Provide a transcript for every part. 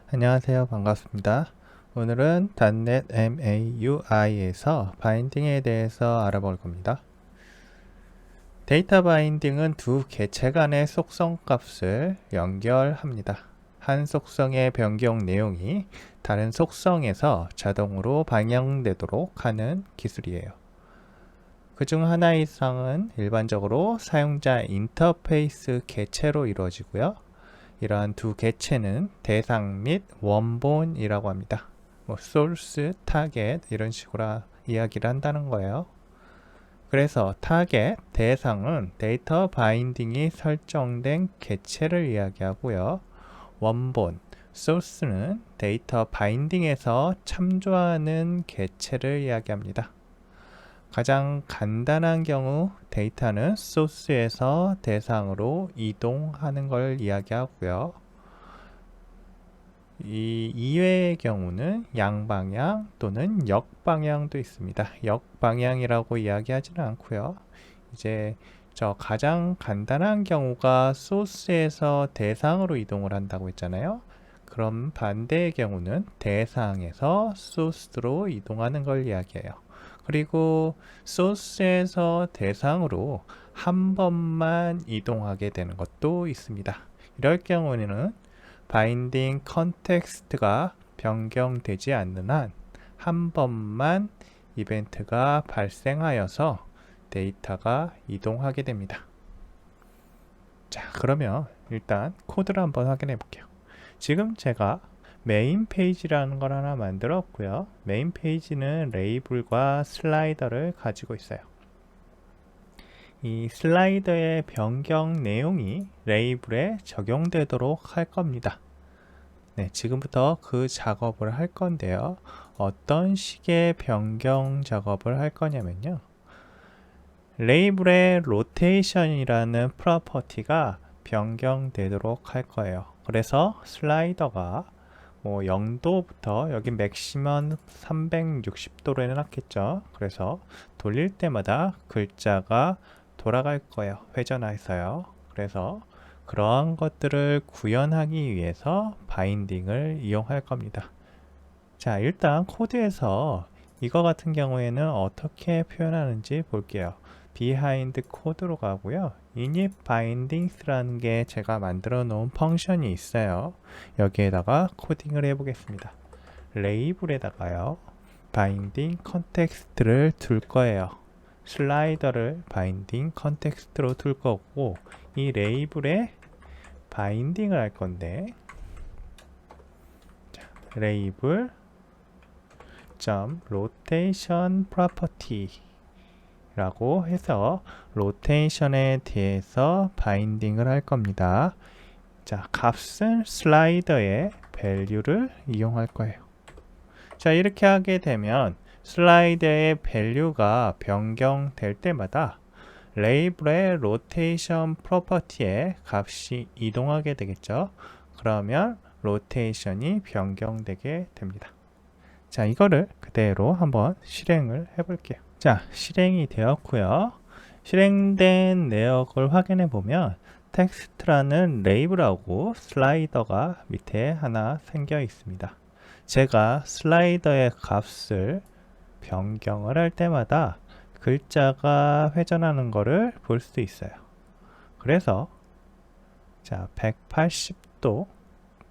안녕하세요. 반갑습니다. 오늘은 .NET MAUI에서 바인딩에 대해서 알아볼 겁니다. 데이터 바인딩은 두 객체 간의 속성 값을 연결합니다. 한 속성의 변경 내용이 다른 속성에서 자동으로 반영되도록 하는 기술이에요. 그중 하나 이상은 일반적으로 사용자 인터페이스 객체로 이루어지고요. 이러한 두 객체는 대상 및 원본이라고 합니다. source, target 이런 식으로 이야기를 한다는 거예요. 그래서 target, 대상은 데이터 바인딩이 설정된 객체를 이야기하고요. 원본, source는 데이터 바인딩에서 참조하는 객체를 이야기합니다. 가장 간단한 경우 데이터는 소스에서 대상으로 이동하는 걸 이야기하고요. 이 이외의 경우는 양방향 또는 역방향도 있습니다. 역방향이라고 이야기하지는 않고요. 이제 저 가장 간단한 경우가 소스에서 대상으로 이동을 한다고 했잖아요. 그럼 반대의 경우는 대상에서 소스로 이동하는 걸 이야기해요. 그리고 소스에서 대상으로 한 번만 이동하게 되는 것도 있습니다. 이럴 경우에는 바인딩 컨텍스트가 변경되지 않는 한 한 번만 이벤트가 발생하여서 데이터가 이동하게 됩니다. 자, 그러면 일단 코드를 한번 확인해 볼게요. 지금 제가 메인 페이지라는 걸 하나 만들었고요. 메인 페이지는 레이블과 슬라이더를 가지고 있어요. 이 슬라이더의 변경 내용이 레이블에 적용되도록 할 겁니다. 네, 지금부터 그 작업을 할 건데요. 어떤 식의 변경 작업을 할 거냐면요. 레이블의 로테이션이라는 프로퍼티가 변경되도록 할 거예요. 그래서 슬라이더가 0도부터 여기 맥시멈 360도로 해놨겠죠. 그래서 돌릴 때마다 글자가 돌아갈 거예요. 회전해서요. 그래서 그러한 것들을 구현하기 위해서 바인딩을 이용할 겁니다. 자, 일단 코드에서 이거 같은 경우에는 어떻게 표현하는지 볼게요. 비하인드 코드로 가고요. init bindings라는 게 제가 만들어 놓은 펑션이 있어요. 여기에다가 코딩을 해 보겠습니다. 레이블에다가요. 바인딩 컨텍스트를 둘 거예요. 슬라이더를 바인딩 컨텍스트로 둘 거고 이 레이블에 바인딩을 할 건데 레이블 rotation property 라고 해서 로테이션에 대해서 바인딩을 할 겁니다. 자, 값은 슬라이더의 value를 이용할 거예요. 자, 이렇게 하게 되면 슬라이더의 value가 변경될 때마다 레이블의 로테이션 프로퍼티의 값이 이동하게 되겠죠. 그러면 로테이션이 변경되게 됩니다. 자, 이거를 그대로 한번 실행을 해 볼게요. 자, 실행이 되었고요. 실행된 내역을 확인해 보면 텍스트라는 레이블하고 슬라이더가 밑에 하나 생겨 있습니다. 제가 슬라이더의 값을 변경을 할 때마다 글자가 회전하는 것을 볼 수 있어요. 그래서 자, 180도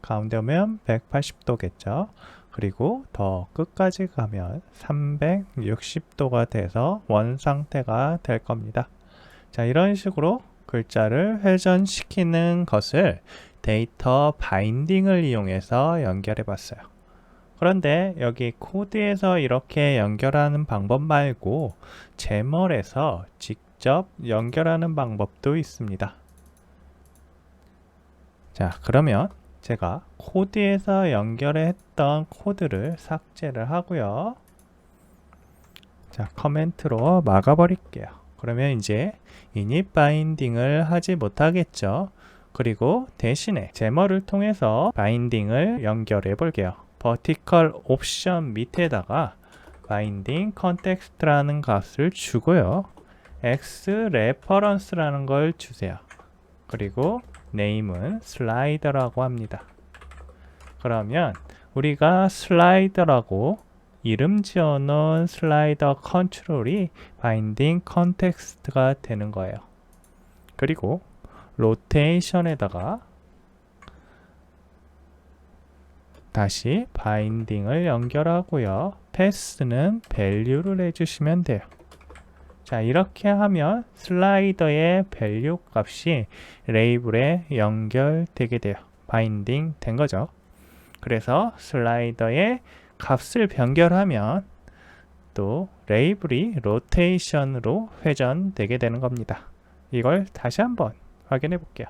가운데 오면 180도겠죠. 그리고 더 끝까지 가면 360도가 돼서 원 상태가 될 겁니다. 자, 이런 식으로 글자를 회전시키는 것을 데이터 바인딩을 이용해서 연결해 봤어요. 그런데 여기 코드에서 이렇게 연결하는 방법 말고 제멀에서 직접 연결하는 방법도 있습니다. 자, 그러면 제가 코드에서 연결했던 코드를 삭제를 하고요. 자, 커멘트로 막아버릴게요. 그러면 이제 init 바인딩을 하지 못하겠죠. 그리고 대신에 제머를 통해서 바인딩을 연결해 볼게요. vertical 옵션 밑에다가 바인딩 컨텍스트라는 값을 주고요. x reference라는 걸 주세요. 그리고 name은 슬라이더라고 합니다. 그러면 우리가 슬라이더라고 이름 지어놓은 슬라이더 컨트롤이 바인딩 컨텍스트가 되는 거예요. 그리고 로테이션에다가 다시 바인딩을 연결하고요. 패스는 밸류를 해주시면 돼요. 자, 이렇게 하면 슬라이더의 밸류 값이 레이블에 연결되게 돼요. 바인딩 된 거죠. 그래서 슬라이더의 값을 변경하면 또 레이블이 로테이션으로 회전되게 되는 겁니다. 이걸 다시 한번 확인해 볼게요.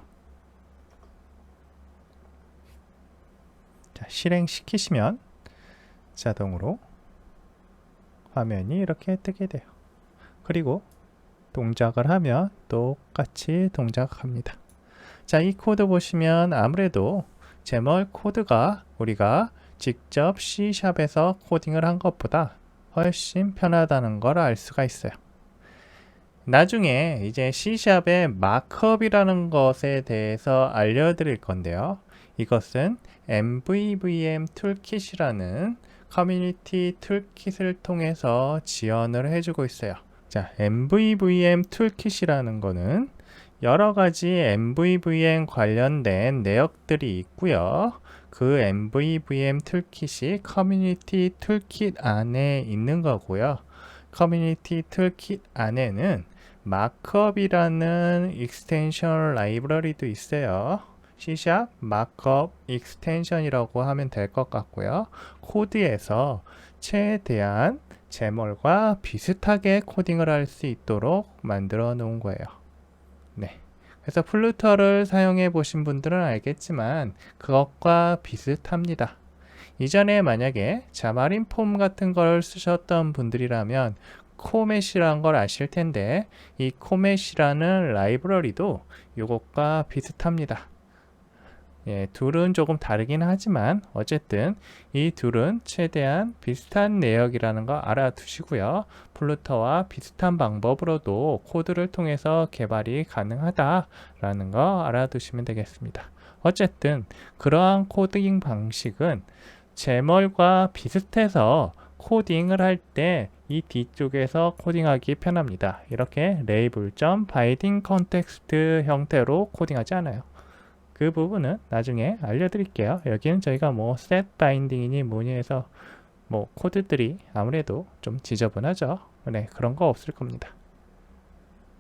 자, 실행시키시면 자동으로 화면이 이렇게 뜨게 돼요. 그리고 동작을 하면 똑같이 동작합니다. 자, 이 코드 보시면 아무래도 제멀 코드가 우리가 직접 C샵에서 코딩을 한 것보다 훨씬 편하다는 걸 알 수가 있어요. 나중에 이제 C샵의 마크업이라는 것에 대해서 알려드릴 건데요. 이것은 MVVM 툴킷이라는 커뮤니티 툴킷을 통해서 지원을 해주고 있어요. 자, MVVM 툴킷이라는 거는 여러 가지 MVVM 관련된 내역들이 있고요. 그 MVVM 툴킷이 커뮤니티 툴킷 안에 있는 거고요. 커뮤니티 툴킷 안에는 마크업이라는 익스텐션 라이브러리도 있어요. C샵 마크업 익스텐션이라고 하면 될 것 같고요. 코드에서 최대한 제멀과 비슷하게 코딩을 할 수 있도록 만들어 놓은 거예요. 네. 그래서 플루터를 사용해 보신 분들은 알겠지만 그것과 비슷합니다. 이전에 만약에 자마린 폼 같은 걸 쓰셨던 분들이라면 코맷이라는 걸 아실 텐데 이 코맷이라는 라이브러리도 이것과 비슷합니다. 예, 둘은 조금 다르긴 하지만 어쨌든 이 둘은 최대한 비슷한 내역이라는 거 알아두시고요. 플루터와 비슷한 방법으로도 코드를 통해서 개발이 가능하다라는 거 알아두시면 되겠습니다. 어쨌든 그러한 코딩 방식은 제멀과 비슷해서 코딩을 할 때 이 뒤쪽에서 코딩하기 편합니다. 이렇게 레이블.바인딩 컨텍스트 형태로 코딩하지 않아요. 그 부분은 나중에 알려드릴게요. 여기는 저희가 뭐 set binding이니 뭐니 해서 뭐 코드들이 아무래도 좀 지저분하죠. 네, 그런 거 없을 겁니다.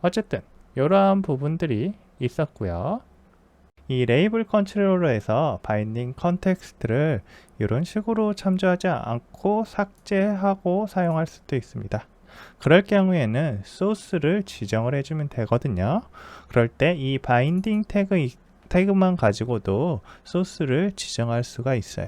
어쨌든 이러한 부분들이 있었고요. 이 레이블 컨트롤러에서 바인딩 컨텍스트를 이런 식으로 참조하지 않고 삭제하고 사용할 수도 있습니다. 그럴 경우에는 소스를 지정을 해주면 되거든요. 그럴 때 이 바인딩 태그만 가지고도 소스를 지정할 수가 있어요.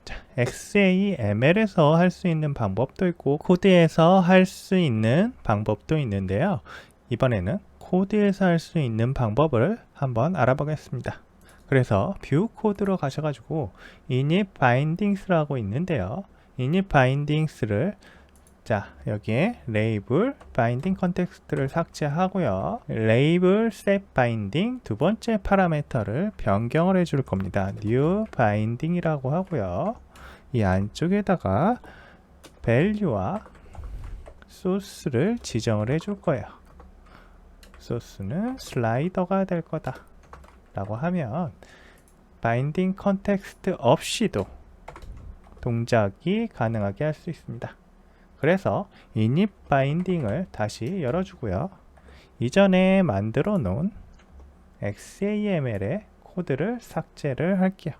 자, XAML에서 할 수 있는 방법도 있고 코드에서 할 수 있는 방법도 있는데요. 이번에는 코드에서 할 수 있는 방법을 한번 알아보겠습니다. 그래서 뷰 코드로 가셔가지고 init bindings라고 있는데요. init bindings를 자, 여기에 레이블 바인딩 컨텍스트를 삭제하고요. 레이블 set binding 두 번째 파라미터를 변경을 해줄 겁니다. new binding이라고 하고요. 이 안쪽에다가 value와 소스를 지정을 해줄 거예요. 소스는 슬라이더가 될 거다 라고 하면 바인딩 컨텍스트 없이도 동작이 가능하게 할 수 있습니다. 그래서 init binding을 다시 열어주고요. 이전에 만들어 놓은 XAML의 코드를 삭제를 할게요.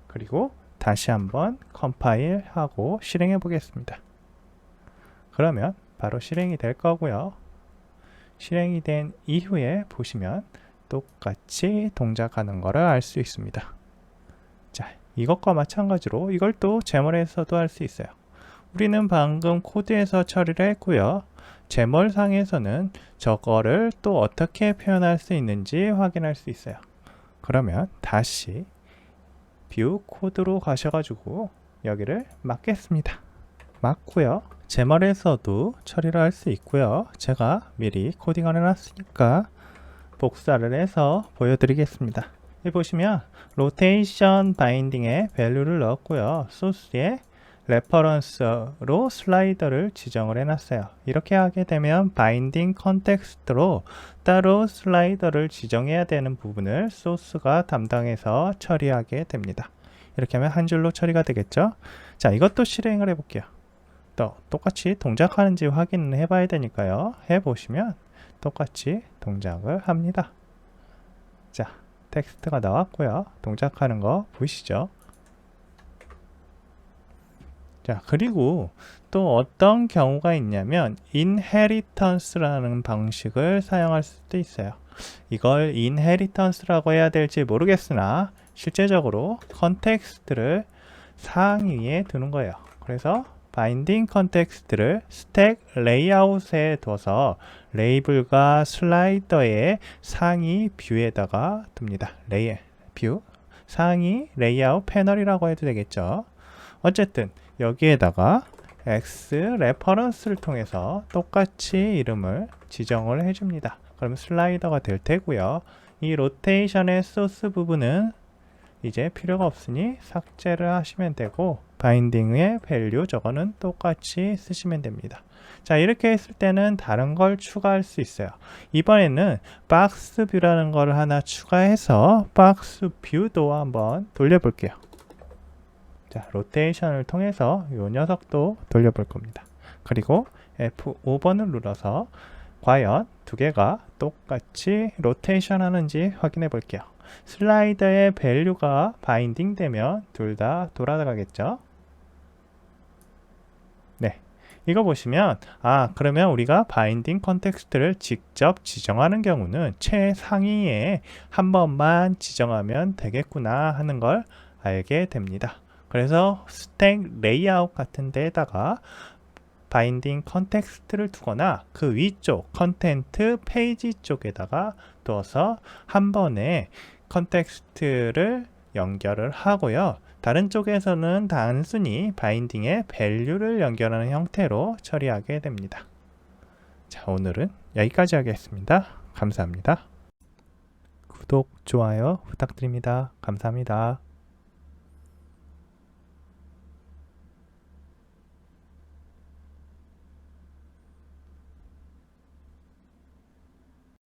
그리고 다시 한번 컴파일하고 실행해 보겠습니다. 그러면 바로 실행이 될 거고요. 실행이 된 이후에 보시면 똑같이 동작하는 것을 알 수 있습니다. 자, 이것과 마찬가지로 이걸 또 제멀에서도 할 수 있어요. 우리는 방금 코드에서 처리를 했고요. 제멀상에서는 저거를 또 어떻게 표현할 수 있는지 확인할 수 있어요. 그러면 다시 뷰 코드로 가셔가지고 여기를 막겠습니다. 막고요. 제멀에서도 처리를 할 수 있고요. 제가 미리 코딩을 해놨으니까 복사를 해서 보여드리겠습니다. 여기 보시면 로테이션 바인딩에 밸류를 넣었고요. 소스에 레퍼런스로 슬라이더를 지정을 해놨어요. 이렇게 하게 되면 바인딩 컨텍스트로 따로 슬라이더를 지정해야 되는 부분을 소스가 담당해서 처리하게 됩니다. 이렇게 하면 한 줄로 처리가 되겠죠. 자, 이것도 실행을 해볼게요. 또 똑같이 동작하는지 확인을 해봐야 되니까요. 해보시면 똑같이 동작을 합니다. 자, 텍스트가 나왔고요. 동작하는 거 보이시죠? 자, 그리고 또 어떤 경우가 있냐면 inheritance라는 방식을 사용할 수도 있어요. 이걸 inheritance라고 해야 될지 모르겠으나 실제적으로 컨텍스트를 상위에 두는 거예요. 그래서 바인딩 컨텍스트를 스택 레이아웃에 둬서 레이블과 슬라이더의 상위 뷰에다가 둡니다. 뷰 상위 레이아웃 패널이라고 해도 되겠죠. 어쨌든 여기에다가 X 레퍼런스를 통해서 똑같이 이름을 지정을 해줍니다. 그러면 슬라이더가 될 테고요. 이 로테이션의 소스 부분은 이제 필요가 없으니 삭제를 하시면 되고 바인딩의 밸류 저거는 똑같이 쓰시면 됩니다. 자, 이렇게 했을 때는 다른 걸 추가할 수 있어요. 이번에는 박스 뷰라는 걸 하나 추가해서 박스 뷰도 한번 돌려볼게요. 자, 로테이션을 통해서 이 녀석도 돌려볼 겁니다. 그리고 F5번을 눌러서 과연 두 개가 똑같이 로테이션 하는지 확인해 볼게요. 슬라이더의 밸류가 바인딩 되면 둘 다 돌아가겠죠. 네, 이거 보시면 그러면 우리가 바인딩 컨텍스트를 직접 지정하는 경우는 최상위에 한 번만 지정하면 되겠구나 하는 걸 알게 됩니다. 그래서 스택 레이아웃 같은 데에다가 바인딩 컨텍스트를 두거나 그 위쪽 컨텐트 페이지 쪽에다가 두어서 한 번에 컨텍스트를 연결을 하고요. 다른 쪽에서는 단순히 바인딩의 밸류를 연결하는 형태로 처리하게 됩니다. 자, 오늘은 여기까지 하겠습니다. 감사합니다. 구독, 좋아요 부탁드립니다. 감사합니다.